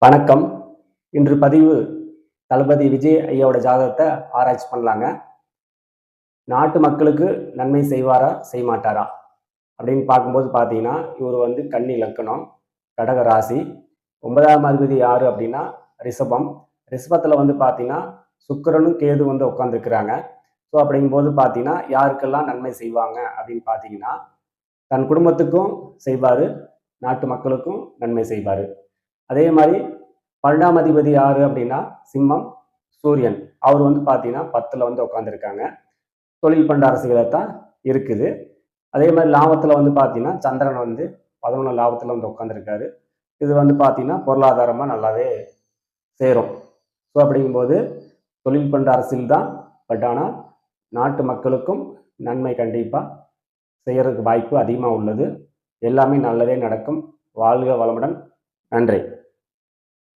வணக்கம். இன்று பதிவு தளபதி விஜய் ஐயாவோட ஜாதகத்தை ஆராய்ச்சி பண்ணலாங்க. நாட்டு மக்களுக்கு நன்மை செய்வாரா செய்ய மாட்டாரா அப்படின்னு பார்க்கும்போது பார்த்தீங்கன்னா, இவர் கன்னி லக்கணம், கடக ராசி, 9ஆம் அதிபதி யாரு அப்படின்னா ரிஷபம். ரிஷபத்தில் பார்த்தீங்கன்னா சுக்கிரனும் கேது உட்காந்துருக்கிறாங்க. ஸோ அப்படிங்கும்போது பார்த்தீங்கன்னா யாருக்கெல்லாம் நன்மை செய்வாங்க அப்படின்னு பார்த்தீங்கன்னா, தன் குடும்பத்துக்கும் செய்வார், நாட்டு மக்களுக்கும் நன்மை செய்வார். அதே மாதிரி 12ஆம் அதிபதி யாரு அப்படின்னா சிம்மம், சூரியன். அவர் பார்த்தீங்கன்னா 10ல் உட்காந்துருக்காங்க. தொழில் பண்ற அரசுகளை தான் இருக்குது. அதே மாதிரி லாபத்தில் பார்த்தீங்கன்னா சந்திரன் 11 லாபத்தில் உட்காந்துருக்காரு. இது பார்த்தீங்கன்னா பொருளாதாரமாக நல்லாவே சேரும். ஸோ அப்படிங்கும்போது தொழில் பண்ற அரசியல் தான். பட் ஆனால் நாட்டு மக்களுக்கும் நன்மை கண்டிப்பாக செய்யறதுக்கு வாய்ப்பு அதிகமாக உள்ளது. எல்லாமே நல்லதே நடக்கும். வாழ்க வளமுடன். நன்றி.